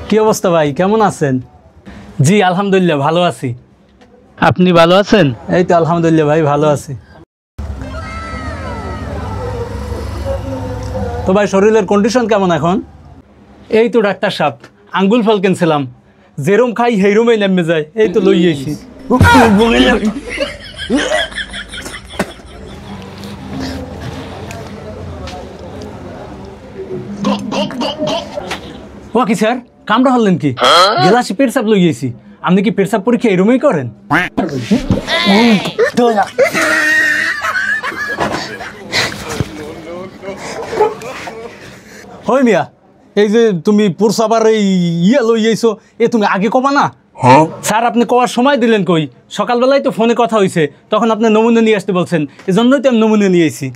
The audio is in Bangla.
কি অবস্থা ভাই, কেমন আছেন? জি আলহামদুলিল্লাহ ভালো আছি। আপনি ভালো আছেন? এই তো আলহামদুলিল্লাহ ভাই ভালো আছি। তো ভাই শরীরের কন্ডিশন কেমন এখন? এই তো ডাক্তার সাহেব, আঙ্গুল ফল কিনছিলাম, যেরম খাই সেইরমই নেমে যায়, এই তো লই আইছি। ও কি স্যার, কামড়া হলেন কি? গেলাসি পেটসাপ লই আইছি। আপনি কি পেটসাপ পরীক্ষা এরমই করেন? হয় মিয়া, এই যে তুমি পুরসাবার এই লই আইছো, এ তুমি আগে কবা না? স্যার আপনি কওয়ার সময় দিলেন কই? সকালবেলায় তো ফোনে কথা হয়েছে, তখন আপনি নমুনা নিয়ে আসতে বলছেন, এজন্যই তো আমি নমুনা নিয়ে আইছি।